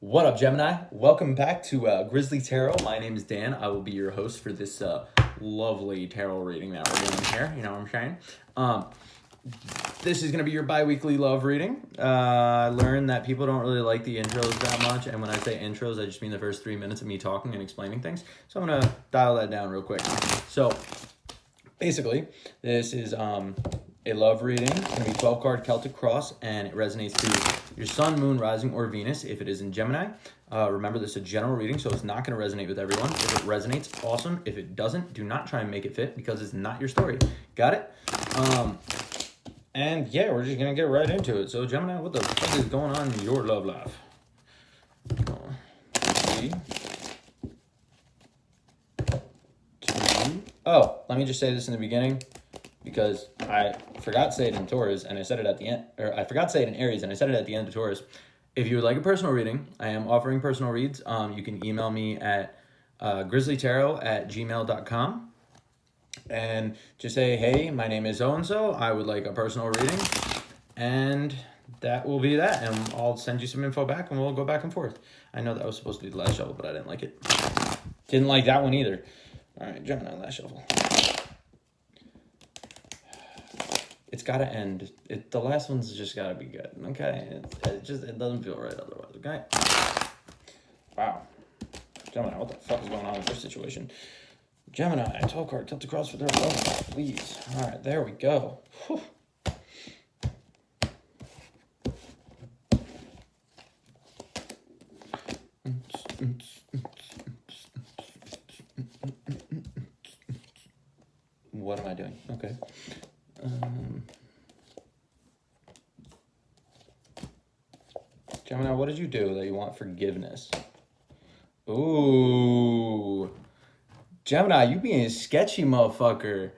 What up, Gemini? Welcome back to Grizzly Tarot. My name is Dan. I will be your host for this lovely tarot reading that we're doing here. You know what I'm saying? This is going to be your bi-weekly love reading. I learned that people don't really like the intros that much. And when I say intros, I just mean the first 3 minutes of me talking and explaining things. So I'm going to dial that down real quick. So basically, this is a love reading. It's going to be 12-card Celtic Cross, and it resonates to your sun, moon, rising, or Venus if it is in Gemini. Remember, this is a general reading, so it's not going to resonate with everyone. If it resonates, awesome. If it doesn't, do not try and make it fit because it's not your story. Got it? And yeah, we're just going to get right into it. So Gemini, what the fuck is going on in your love life? Three, two. Oh, let me just say this in the beginning, because I forgot to say it in Taurus, and I said it at the end, or I forgot to say it in Aries, and I said it at the end of Taurus. If you would like a personal reading, I am offering personal reads. You can email me at grizzlytarot@gmail.com and just say, hey, my name is so-and-so. I would like a personal reading, and that will be that. And I'll send you some info back, and we'll go back and forth. I know that was supposed to be the last shuffle, but I didn't like it. Didn't like that one either. All right, Gemini, last shuffle. It's got to end. The last one's just got to be good, okay? It doesn't feel right otherwise, okay? Wow. Gemini, what the fuck is going on with this situation? Gemini, 12-card, Celtic Cross for their love, please. All right, there we go. Whew. What am I doing? Okay. Gemini, what did you do that you want forgiveness? Ooh. Gemini, you being a sketchy motherfucker.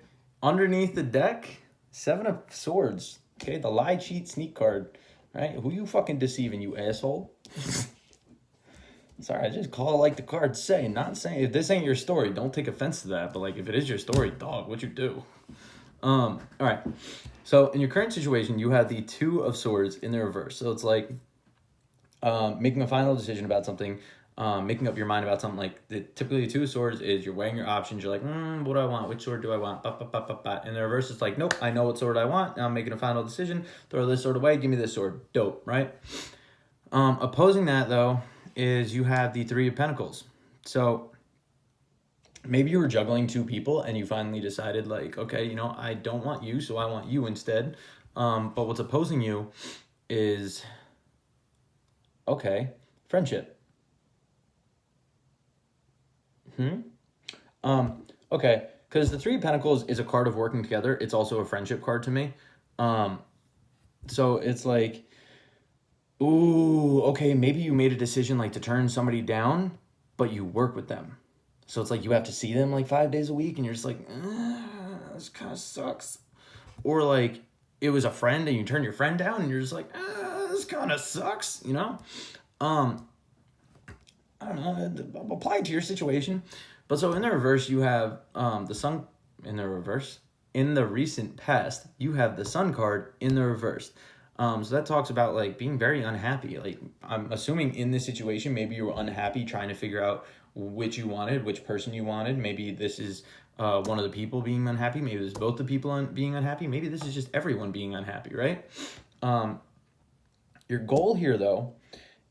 Underneath the deck, 7 of Swords. Okay, the lie, cheat, sneak card. Right? Who you fucking deceiving, you asshole? Sorry, I just call it like the cards say. Not saying, if this ain't your story, don't take offense to that. But like, if it is your story, dog, what you do? All right. So in your current situation, you have the 2 of Swords in the reverse. So it's like making a final decision about something, making up your mind about something. Like typically the 2 of Swords is you're weighing your options. You're like, what do I want? Which sword do I want? In the reverse, it's like, nope, I know what sword I want. Now I'm making a final decision. Throw this sword away. Give me this sword. Dope, right? Opposing that, though, is you have the 3 of Pentacles. So maybe you were juggling 2 people and you finally decided, like, okay, you know, I don't want you, so I want you instead. But what's opposing you is, okay, friendship. Okay, because the 3 of Pentacles is a card of working together. It's also a friendship card to me. So it's like, ooh, okay, maybe you made a decision like to turn somebody down, but you work with them. So it's like you have to see them like 5 days a week, and you're just like, this kind of sucks. Or like it was a friend and you turn your friend down, and you're just like, this kind of sucks, you know? I don't know, apply it to your situation. But so in the reverse, you have the sun in the reverse. In the recent past, you have the sun card in the reverse. So that talks about like being very unhappy. Like I'm assuming in this situation, maybe you were unhappy trying to figure out which you wanted, which person you wanted. Maybe this is one of the people being unhappy. Maybe this is both the people being unhappy. Maybe this is just everyone being unhappy, right? Your goal here, though,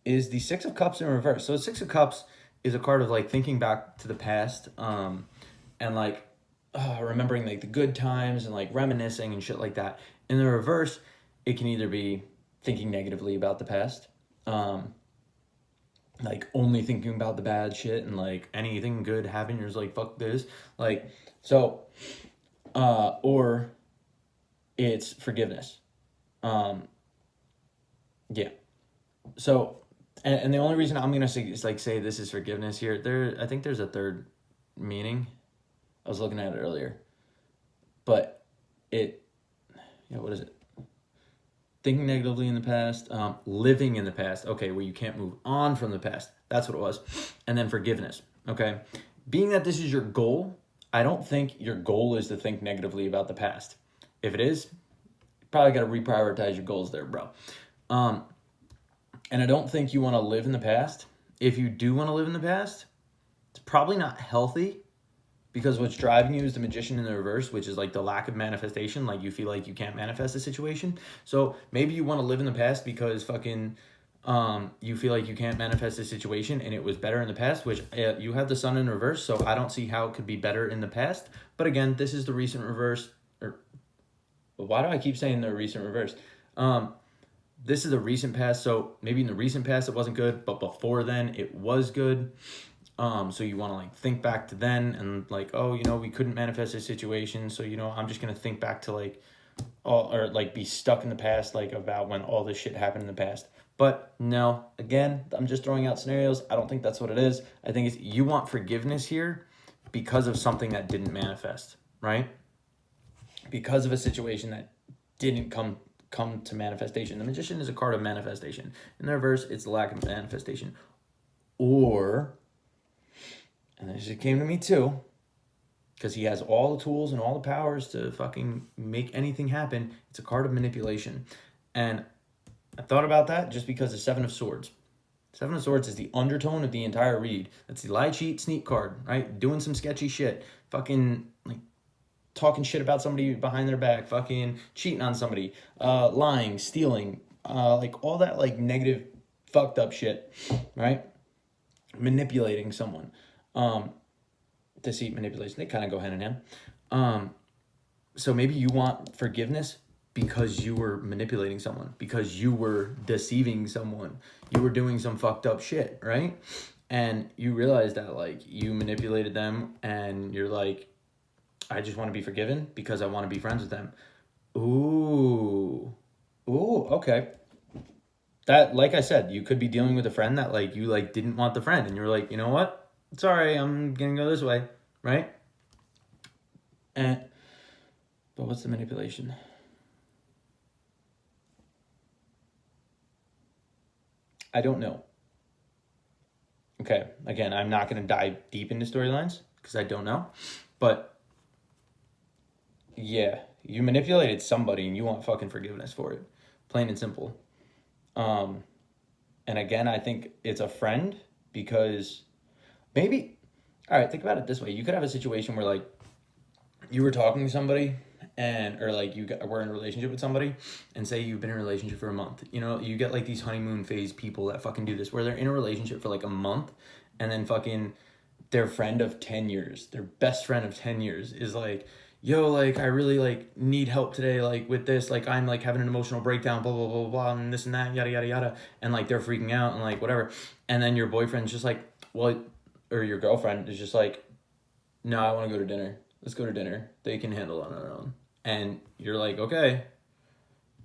is the 6 of Cups in reverse. So the 6 of Cups is a card of like thinking back to the past and like remembering like the good times and like reminiscing and shit like that. In the reverse, it can either be thinking negatively about the past, like only thinking about the bad shit and like anything good happening, you're just like, fuck this. Like, so, or it's forgiveness. Yeah. So, and the only reason I'm going to say this is forgiveness here, I think there's a third meaning. I was looking at it earlier, but what is it? Thinking negatively in the past, living in the past, okay, where you can't move on from the past. That's what it was. And then forgiveness, okay? Being that this is your goal, I don't think your goal is to think negatively about the past. If it is, you probably got to reprioritize your goals there, bro. And I don't think you want to live in the past. If you do want to live in the past, it's probably not healthy, because what's driving you is the magician in the reverse, which is like the lack of manifestation. Like you feel like you can't manifest a situation. So maybe you want to live in the past because fucking you feel like you can't manifest a situation and it was better in the past, which you have the sun in reverse. So I don't see how it could be better in the past. But again, this is the recent reverse. Or why do I keep saying the recent reverse? This is the recent past. So maybe in the recent past it wasn't good, but before then it was good. So you want to like think back to then and like, oh, we couldn't manifest a situation. So, I'm just going to think back to like all, or like be stuck in the past, like about when all this shit happened in the past. But no, again, I'm just throwing out scenarios. I don't think that's what it is. I think it's you want forgiveness here because of something that didn't manifest, right? Because of a situation that didn't come to manifestation. The magician is a card of manifestation. In the reverse, it's the lack of manifestation. Or, and this just came to me too, because he has all the tools and all the powers to fucking make anything happen. It's a card of manipulation. And I thought about that just because the Seven of Swords. Seven of Swords is the undertone of the entire read. That's the lie, cheat, sneak card, right? Doing some sketchy shit. Fucking, like, talking shit about somebody behind their back. Fucking cheating on somebody. Lying, stealing. Like, all that, like, negative, fucked up shit, right? Manipulating someone. Deceit, manipulation, they kind of go hand in hand. So maybe you want forgiveness because you were manipulating someone, because you were deceiving someone, you were doing some fucked up shit, right? And you realize that like you manipulated them and you're like, I just want to be forgiven because I want to be friends with them. Ooh, okay. That, like I said, you could be dealing with a friend that like you like didn't want the friend and you're like, you know what? Sorry, I'm gonna go this way, right? And but what's the manipulation? I don't know. Okay, again, I'm not going to dive deep into storylines because I don't know. But yeah, you manipulated somebody and you want fucking forgiveness for it. Plain and simple. Um, and again, I think it's a friend because maybe, all right, think about it this way. You could have a situation where like you were talking to somebody and or like were in a relationship with somebody and say you've been in a relationship for a month. You get like these honeymoon phase people that fucking do this where they're in a relationship for like a month and then fucking their friend of 10 years, their best friend of 10 years is like, yo, like I really like need help today, like with this, like I'm like having an emotional breakdown, blah blah blah blah and this and that, yada yada yada, and like they're freaking out and like whatever. And then your boyfriend's just like, well, or your girlfriend is just like, no, I want to go to dinner. Let's go to dinner. They can handle it on their own. And you're like, okay,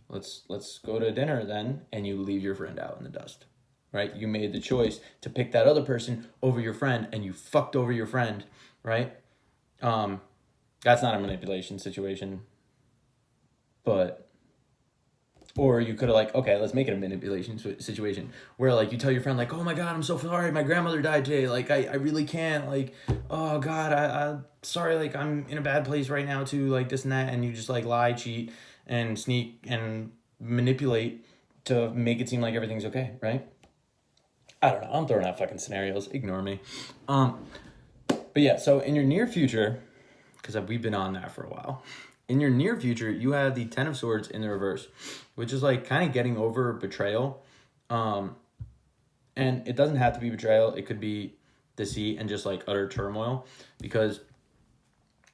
let's go to dinner then, and you leave your friend out in the dust. Right? You made the choice to pick that other person over your friend and you fucked over your friend, right? That's not a manipulation situation. But or you could have like, okay, let's make it a manipulation situation where like you tell your friend like, oh my God, I'm so sorry, my grandmother died today. Like I really can't, like, oh God, I'm sorry, like I'm in a bad place right now too, like this and that. And you just like lie, cheat and sneak and manipulate to make it seem like everything's okay, right? I don't know. I'm throwing out fucking scenarios. Ignore me. But yeah, so in your near future, because we've been on that for a while, in your near future, you have the Ten of Swords in the reverse, which is like kind of getting over betrayal. And it doesn't have to be betrayal. It could be deceit and just like utter turmoil, because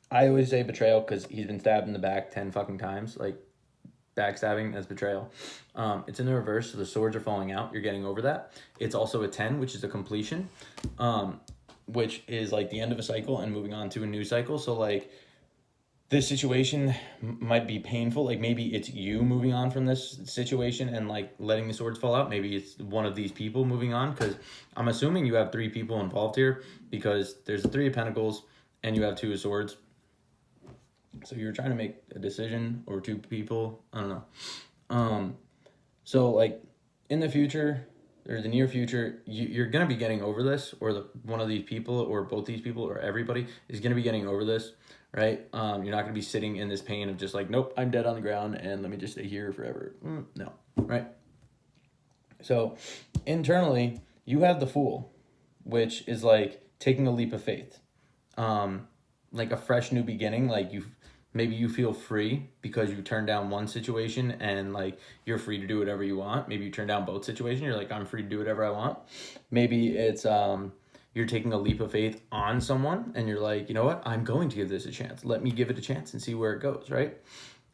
I always say betrayal because he's been stabbed in the back 10 fucking times. Like backstabbing, that's betrayal. It's in the reverse, so the swords are falling out. You're getting over that. It's also a 10, which is a completion, which is like the end of a cycle and moving on to a new cycle. So like this situation might be painful. Like maybe it's you moving on from this situation and like letting the swords fall out. Maybe it's one of these people moving on, because I'm assuming you have 3 people involved here, because there's a 3 of Pentacles and you have 2 of Swords. So you're trying to make a decision, or 2 people. I don't know. So like in the future or the near future, you're gonna be getting over this, or one of these people, or both these people, or everybody is gonna be getting over this, right? You're not gonna be sitting in this pain of just like, nope, I'm dead on the ground and let me just stay here forever. No, right? So internally, you have the Fool, which is like taking a leap of faith, like a fresh new beginning. Like maybe you feel free because you turned down one situation and like you're free to do whatever you want. Maybe you turn down both situations. You're like, I'm free to do whatever I want. Maybe it's you're taking a leap of faith on someone and you're like, you know what, I'm going to give this a chance. Let me give it a chance and see where it goes, right?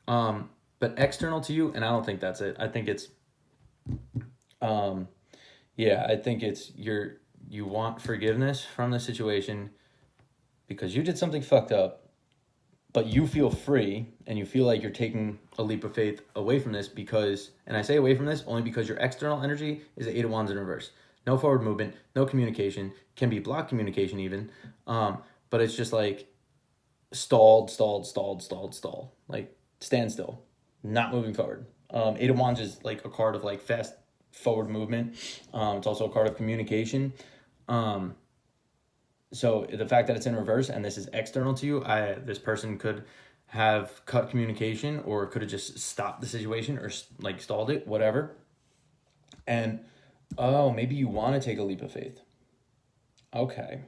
But external to you, and I don't think that's it. I think it's yeah, I think it's you want forgiveness from the situation because you did something fucked up, but you feel free and you feel like you're taking a leap of faith away from this because, and I say away from this only because your external energy is the Eight of Wands in reverse. No forward movement, no communication, can be blocked communication even, but it's just like stalled, like stand still, not moving forward. Eight of Wands is like a card of like fast forward movement. It's also a card of communication. So the fact that it's in reverse and this is external to you, this person could have cut communication or could have just stopped the situation or like stalled it, whatever. And maybe you want to take a leap of faith. Okay.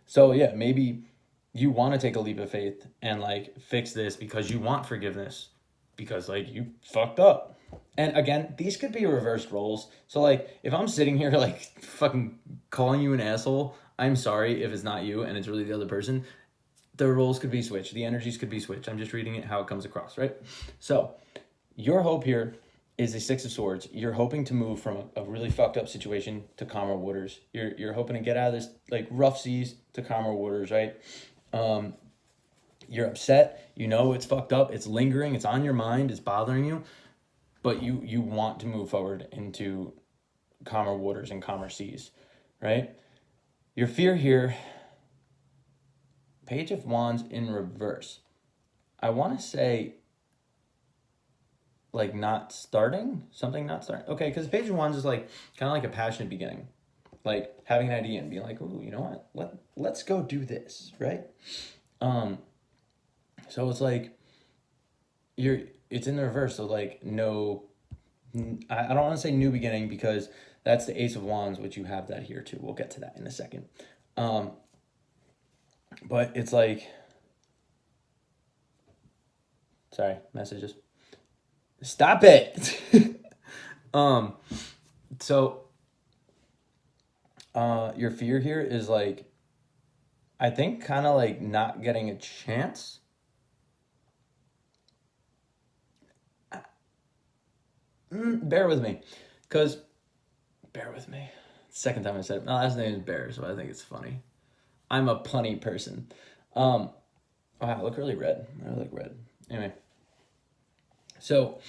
So yeah, maybe you want to take a leap of faith and like fix this because you want forgiveness because like you fucked up. And again, these could be reversed roles. So like if I'm sitting here like fucking calling you an asshole, I'm sorry if it's not you and it's really the other person. The roles could be switched. The energies could be switched. I'm just reading it how it comes across, right? So your hope here is the Six of Swords. You're hoping to move from a really fucked up situation to calmer waters. You're hoping to get out of this like rough seas to calmer waters, right? You're upset. You know it's fucked up. It's lingering. It's on your mind. It's bothering you. But you want to move forward into calmer waters and calmer seas, right? Your fear here, Page of Wands in reverse. I want to say like not starting, something not starting. Okay, because Page of Wands is like kind of like a passionate beginning. Like having an idea and being like, ooh, you know what? Let's go do this, right? So it's like it's in the reverse. So like no, I don't want to say new beginning because that's the Ace of Wands, which you have that here too. We'll get to that in a second. But it's like, sorry, messages. Stop it. So your fear here is like, I think kind of like not getting a chance. Bear with me. Second time I said it. My last name is Bear, so I think it's funny. I'm a punny person. Wow, I look really red. I look red. Anyway. So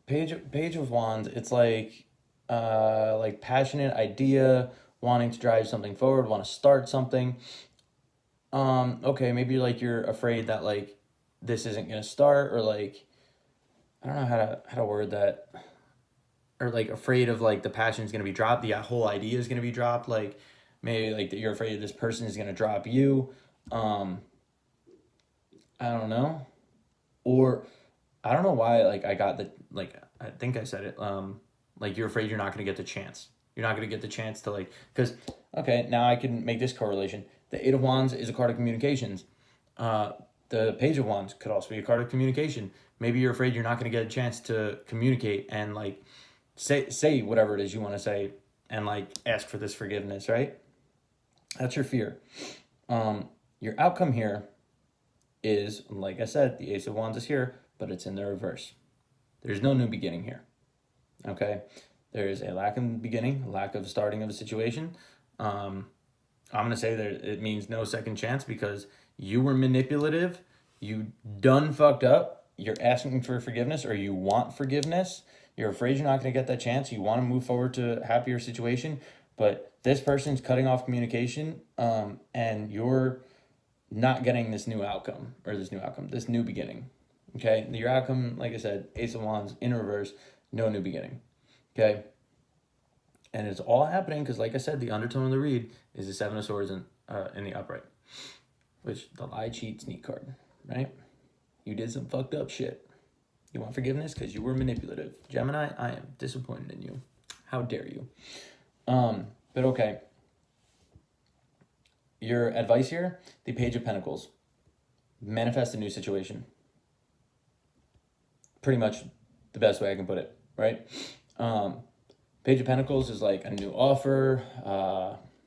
Page of Wands, it's like passionate idea, wanting to drive something forward, want to start something. Okay, maybe like you're afraid that like this isn't gonna start, or like I don't know how to word that, or like afraid of like the passion's gonna be dropped, the whole idea is gonna be dropped. Like maybe like you're afraid this person is gonna drop you. I don't know, or I don't know why. Like I got the like I think I said it. Like you're afraid you're not gonna get the chance. You're not gonna get the chance to like because okay now I can make this correlation. The Eight of Wands is a card of communications. The Page of Wands could also be a card of communication. Maybe you're afraid you're not going to get a chance to communicate and like say whatever it is you want to say and like ask for this forgiveness, right? That's your fear. Your outcome here is, like I said, the Ace of Wands is here, but it's in the reverse. There's no new beginning here. Okay? There is a lack of beginning, lack of starting of a situation. I'm going to say that it means no second chance because you were manipulative, you done fucked up, you're asking for forgiveness or you want forgiveness, you're afraid you're not going to get that chance, you want to move forward to a happier situation, but this person's cutting off communication and you're not getting this new outcome, this new beginning. Okay? Your outcome, like I said, Ace of Wands in reverse, no new beginning. Okay? And it's all happening because, like I said, the undertone of the read is the Seven of Swords in the upright, which the lie, cheat, sneak card, right? You did some fucked up shit. You want forgiveness because you were manipulative. Gemini, I am disappointed in you. How dare you? But okay. Your advice here, the Page of Pentacles. Manifest a new situation. Pretty much the best way I can put it, right? Page of Pentacles is like a new offer,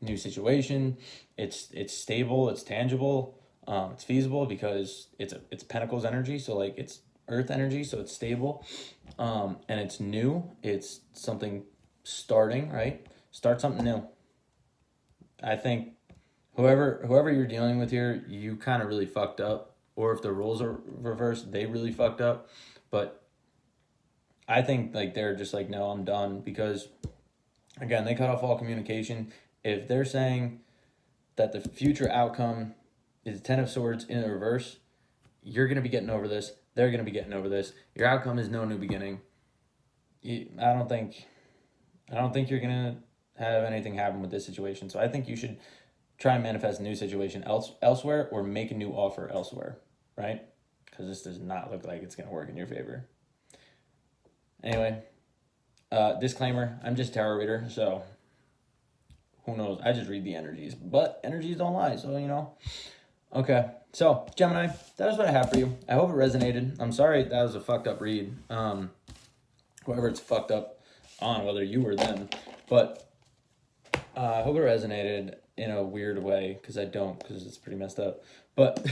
new situation. It's stable, it's tangible, it's feasible because it's Pentacles energy, so like it's Earth energy, so it's stable, and it's new. It's something starting, right? Start something new. I think whoever you're dealing with here, you kind of really fucked up, or if the roles are reversed, they really fucked up. But I think like they're just like, no, I'm done, because again, they cut off all communication. If they're saying that the future outcome is Ten of Swords in the reverse, you're going to be getting over this. They're going to be getting over this. Your outcome is no new beginning. I don't think you're going to have anything happen with this situation. So I think you should try and manifest a new situation elsewhere, or make a new offer elsewhere, right? Because this does not look like it's going to work in your favor. Anyway, disclaimer, I'm just a tarot reader, so who knows? I just read the energies, but energies don't lie, so you know. Okay, so Gemini, that is what I have for you. I hope it resonated. I'm sorry that was a fucked up read. Whoever it's fucked up on, whether you or them, but I hope it resonated in a weird way, because it's pretty messed up. But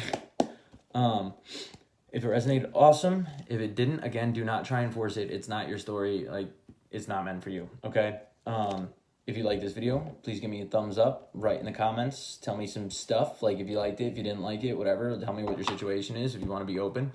if it resonated, awesome. If it didn't, again, do not try and force it. It's not your story. Like, it's not meant for you, okay? If you like this video, please give me a thumbs up. Write in the comments. Tell me some stuff. Like, if you liked it, if you didn't like it, whatever. Tell me what your situation is, if you want to be open.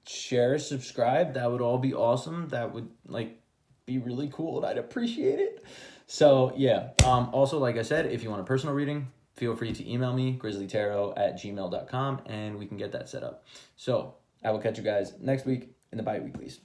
Share, subscribe. That would all be awesome. That would, like, be really cool, and I'd appreciate it. So, yeah. Also, like I said, if you want a personal reading, feel free to email me, grizzlytarot@gmail.com, and we can get that set up. So I will catch you guys next week in the bi-weeklies.